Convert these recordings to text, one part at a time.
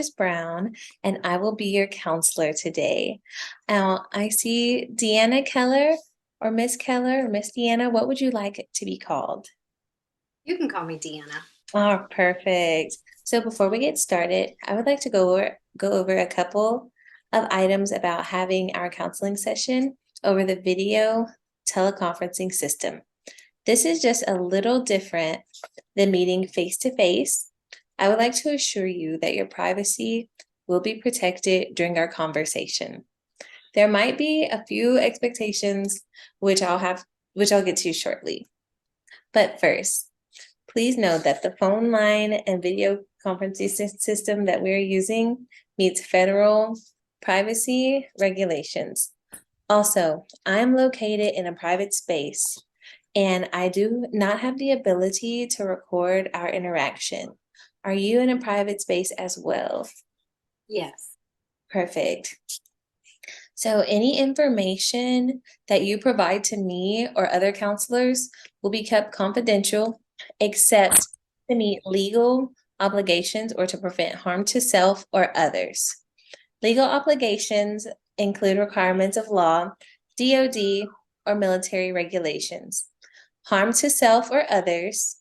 Brown, and I will be your counselor today. Now, I see Deanna Keller or Miss Keller or Miss Deanna. What would you like it to be called? You can call me Deanna. Oh, perfect. So before we get started, I would like to go over a couple of items about having our counseling session over the video teleconferencing system. This is just a little different than meeting face to face. I would like to assure you that your privacy will be protected during our conversation. There might be a few expectations which I'll get to shortly. But first, please note that the phone line and video conferencing system that we're using meets federal privacy regulations. Also, I'm located in a private space and I do not have the ability to record our interaction. Are you in a private space as well? Yes. Perfect. So any information that you provide to me or other counselors will be kept confidential, except to meet legal obligations or to prevent harm to self or others. Legal obligations include requirements of law, DoD, or military regulations. Harm to self or others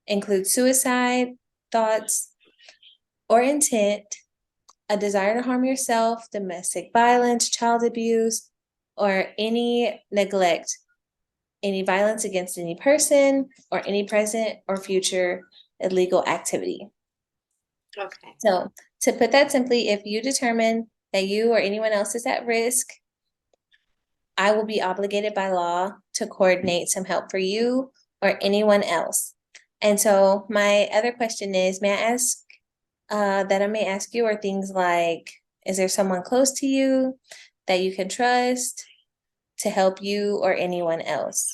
include suicide, thoughts, or intent, a desire to harm yourself, domestic violence, child abuse, or any neglect, any violence against any person, or any present or future illegal activity. Okay. So, to put that simply, if you determine that you or anyone else is at risk, I will be obligated by law to coordinate some help for you or anyone else. And so, my other question is, may I ask that I may ask you are things like, is there someone close to you that you can trust to help you or anyone else?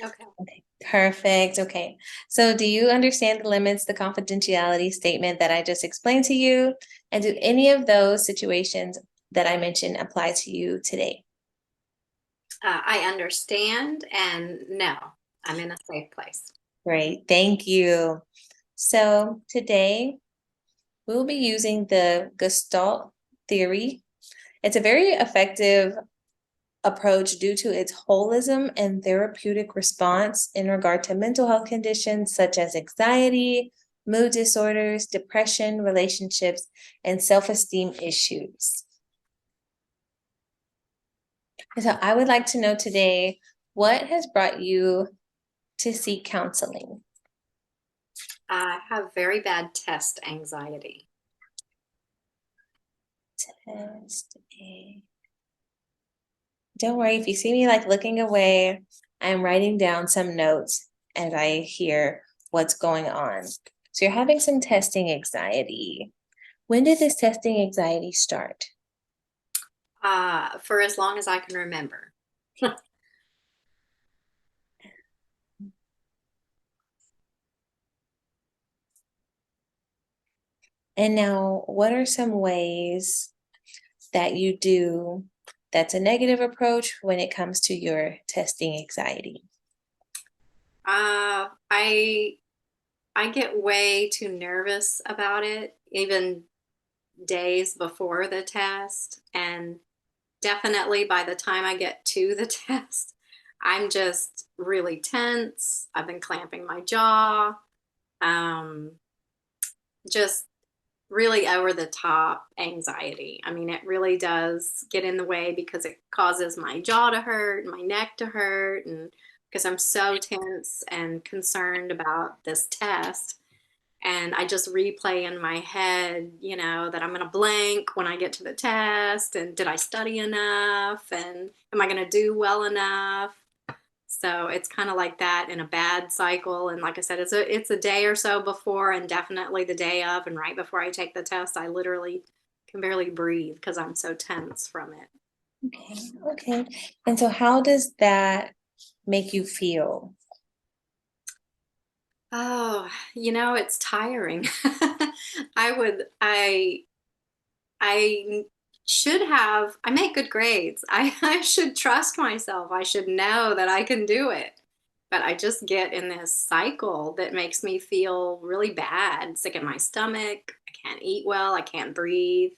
Okay. Okay, perfect. Okay. So do you understand the limits, the confidentiality statement that I just explained to you? And do any of those situations that I mentioned apply to you today? I understand, and no, I'm in a safe place. Great. Thank you. So today we'll be using the Gestalt theory. It's a very effective approach due to its holism and therapeutic response in regard to mental health conditions such as anxiety, mood disorders, depression, relationships, and self-esteem issues. So I would like to know today, what has brought you to seek counseling? I have very bad test anxiety. Test A. Don't worry, if you see me like looking away, I'm writing down some notes as I hear what's going on. So you're having some testing anxiety. When did this testing anxiety start? For as long as I can remember. And now, what are some ways that you do that's a negative approach when it comes to your testing anxiety? I get way too nervous about it, even days before the test, and definitely by the time I get to the test, I'm just really tense. I've been clamping my jaw. Um, just really over the top anxiety. I mean, it really does get in the way because it causes my jaw to hurt, my neck to hurt, and because I'm so tense and concerned about this test. And I just replay in my head, that I'm going to blank when I get to the test. And did I study enough? And am I going to do well enough? So it's kind of like that in a bad cycle. And like I said, it's a day or so before and definitely the day of and right before I take the test, I literally can barely breathe because I'm so tense from it. Okay, okay. And so how does that make you feel? Oh, it's tiring. I would I I make good grades. I should trust myself. I should know that I can do it. But I just get in this cycle that makes me feel really bad, sick in my stomach. I can't eat well, I can't breathe.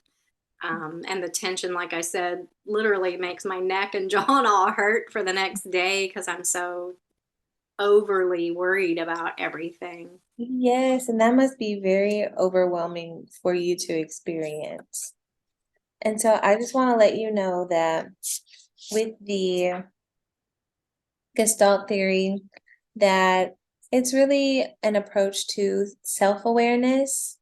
And the tension, like I said, literally makes my neck and jaw and all hurt for the next day because I'm so overly worried about everything. Yes, and that must be very overwhelming for you to experience. And so I just want to let you know that with the Gestalt theory, that it's really an approach to self-awareness.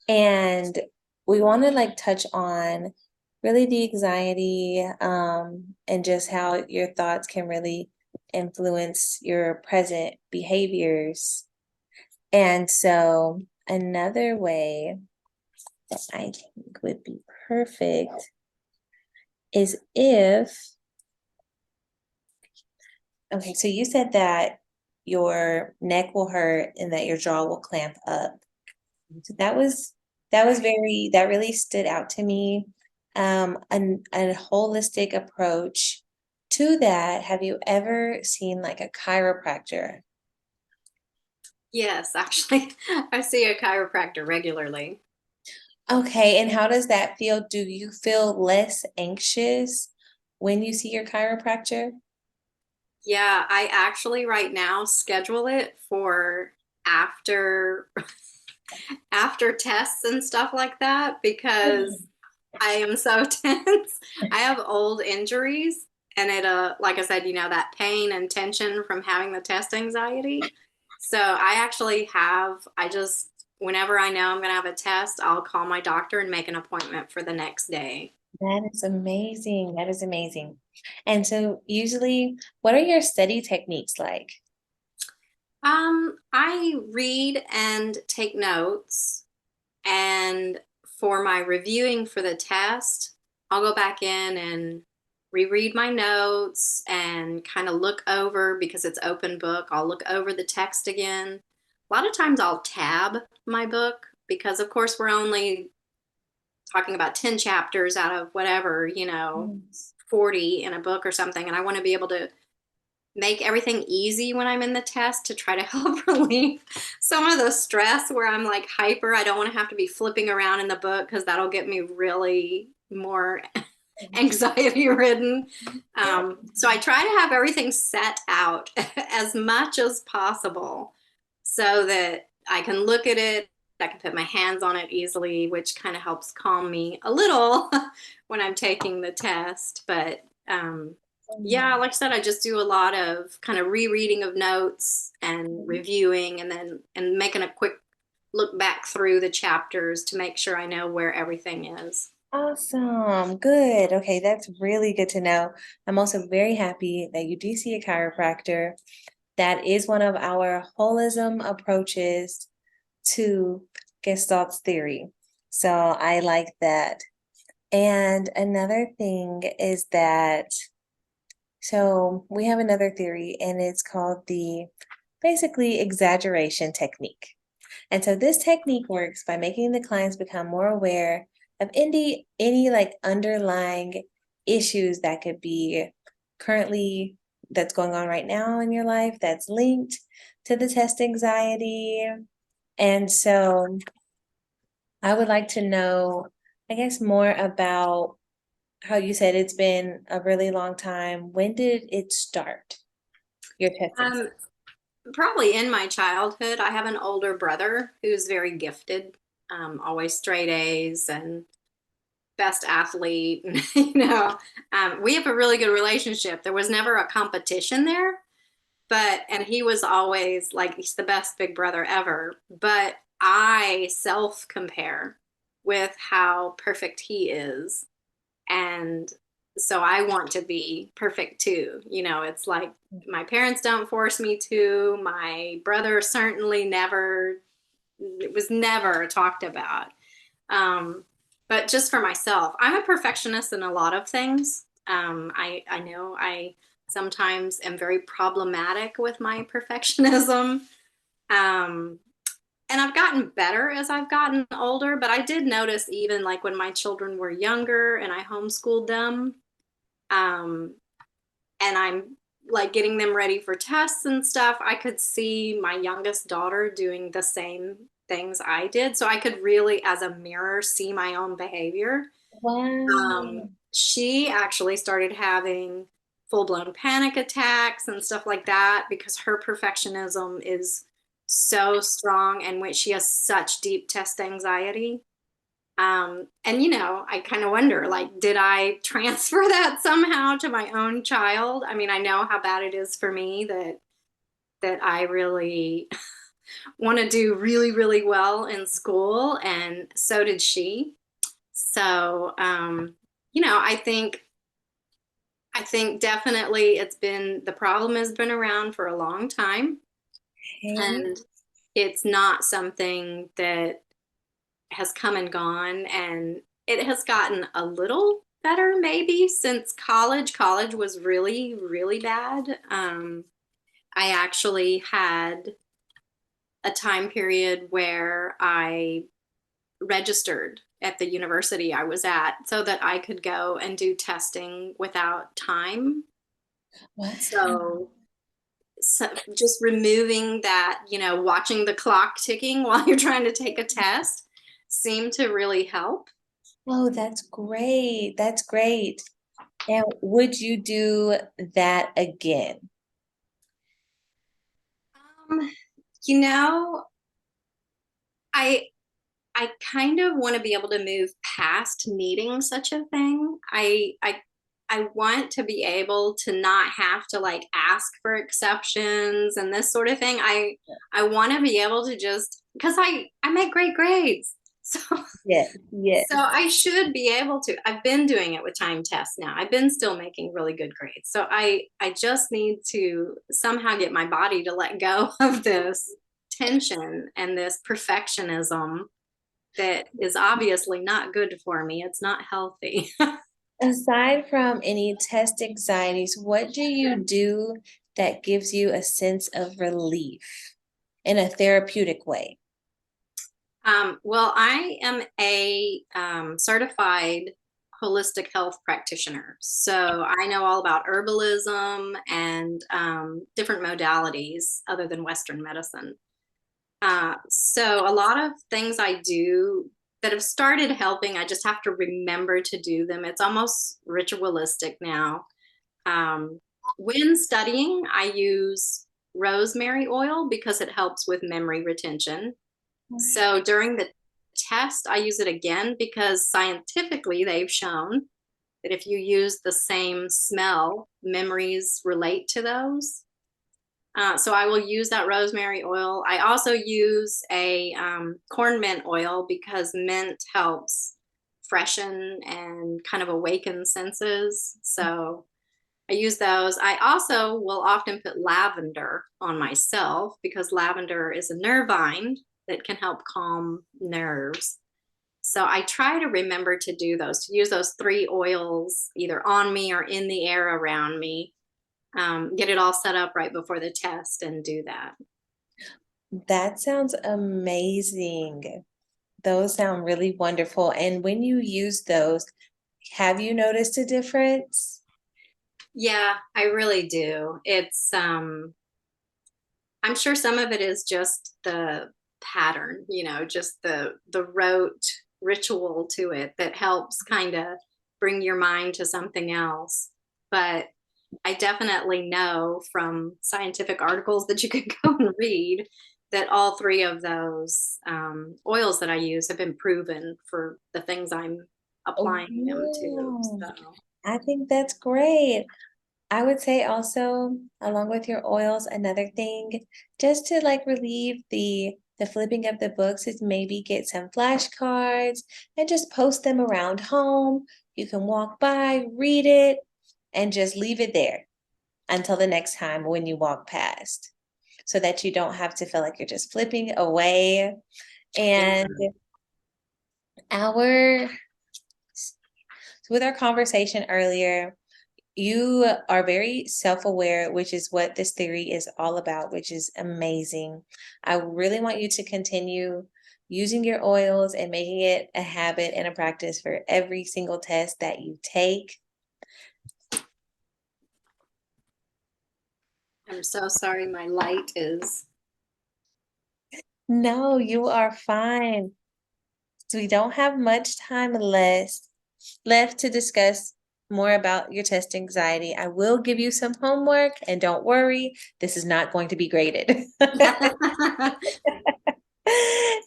And we want to like touch on really the anxiety, and just how your thoughts can really influence your present behaviors. And so another way that I think would be perfect is if, okay, so you said that your neck will hurt and that your jaw will clamp up. So that really stood out to me. A holistic approach to that. Have you ever seen like a chiropractor? Yes, actually, I see a chiropractor regularly. Okay, and how does that feel? Do you feel less anxious when you see your chiropractor? Yeah, I actually right now schedule it for after after tests and stuff like that because I am so tense. I have old injuries and it like I said, that pain and tension from having the test anxiety. So I just whenever I know I'm going to have a test, I'll call my doctor and make an appointment for the next day. That is amazing. That is amazing. And so usually, what are your study techniques like? I read and take notes. And for my reviewing for the test, I'll go back in and reread my notes and kind of look over because it's open book. I'll look over the text again. A lot of times I'll tab my book because, of course, we're only talking about 10 chapters out of whatever, Yes. 40 in a book or something. And I want to be able to make everything easy when I'm in the test to try to help relieve some of the stress where I'm like hyper. I don't want to have to be flipping around in the book because that'll get me really more anxiety ridden. So I try to have everything set out as much as possible so that I can look at it. I can put my hands on it easily, which kind of helps calm me a little when I'm taking the test. But yeah, like I said, I just do a lot of kind of rereading of notes and reviewing and making a quick look back through the chapters to make sure I know where everything is. Awesome. Good. Okay, that's really good to know. I'm also very happy that you do see a chiropractor. That is one of our holism approaches to Gestalt's theory. So I like that. And another thing is that, so we have another theory, and it's called the basically exaggeration technique. And so this technique works by making the clients become more aware of any like underlying issues that could be currently that's going on right now in your life that's linked to the test anxiety. And so I would like to know, I guess, more about how you said it's been a really long time. When did it start, your test Um, anxiety? Probably in my childhood, I have an older brother who's very gifted, always straight A's and best athlete. We have a really good relationship. There was never a competition there, and he was always like, he's the best big brother ever. But I self compare with how perfect he is. And so I want to be perfect too. It's like my parents don't force me to. My brother certainly never, it was never talked about. Um, but just for myself, I'm a perfectionist in a lot of things. I know I sometimes am very problematic with my perfectionism. Um, and I've gotten better as I've gotten older, but I did notice even like when my children were younger and I homeschooled them, um, and I'm like getting them ready for tests and stuff, I could see my youngest daughter doing the same things I did. So I could really, as a mirror, see my own behavior. Wow. She actually started having full-blown panic attacks and stuff like that because her perfectionism is so strong and when she has such deep test anxiety. And I kind of wonder, like, did I transfer that somehow to my own child? I mean, I know how bad it is for me that I really want to do really, really well in school, and so did she. So, I think definitely the problem has been around for a long time, Okay. and it's not something that has come and gone, and it has gotten a little better maybe since college. College was really, really bad. I actually had a time period where I registered at the university I was at so that I could go and do testing without time. Wow. So just removing that, watching the clock ticking while you're trying to take a test seemed to really help. Oh, that's great. That's great. And would you do that again? Um, you know, I I kind of want to be able to move past needing such a thing. I want to be able to not have to like ask for exceptions and this sort of thing. I want to be able to just because I make great grades. So Yes, yes. so I should be able to. I've been doing it with time tests now. I've been still making really good grades. So I just need to somehow get my body to let go of this tension and this perfectionism that is obviously not good for me. It's not healthy. Aside from any test anxieties, what do you do that gives you a sense of relief in a therapeutic way? Well, I am a certified holistic health practitioner. So I know all about herbalism and different modalities other than Western medicine. So a lot of things I do that have started helping, I just have to remember to do them. It's almost ritualistic now. Um, when studying, I use rosemary oil because it helps with memory retention. So during the test, I use it again because scientifically they've shown that if you use the same smell, memories relate to those. So I will use that rosemary oil. I also use a corn mint oil because mint helps freshen and kind of awaken senses. So I use those. I also will often put lavender on myself because lavender is a nervine that can help calm nerves. So I try to remember to do those, to use those three oils either on me or in the air around me. Get it all set up right before the test and do that. That sounds amazing. Those sound really wonderful. And when you use those, have you noticed a difference? Yeah, I really do. I'm sure some of it is just the pattern, just the rote ritual to it that helps kind of bring your mind to something else. But I definitely know from scientific articles that you can go and read that all three of those oils that I use have been proven for the things I'm applying them to. Oh, So, I think that's great. I would say also, along with your oils, another thing, just to like relieve the flipping of the books is maybe get some flashcards and just post them around home. You can walk by, read it, and just leave it there until the next time when you walk past, so that you don't have to feel like you're just flipping away. yeah. And our with our conversation earlier, you are very self-aware, which is what this theory is all about, which is amazing. I really want you to continue using your oils and making it a habit and a practice for every single test that you take. I'm so sorry my light is No, you are fine. So we don't have much time left to discuss more about your test anxiety. I will give you some homework, and don't worry, this is not going to be graded.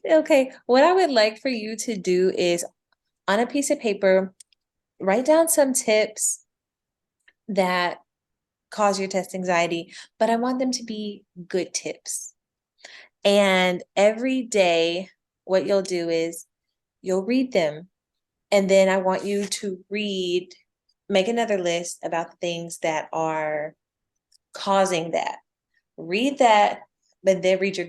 Okay, what I would like for you to do is on a piece of paper, write down some tips that cause your test anxiety, but I want them to be good tips. And every day, what you'll do is you'll read them. And then I want you to make another list about the things that are causing that. Read that, but then read your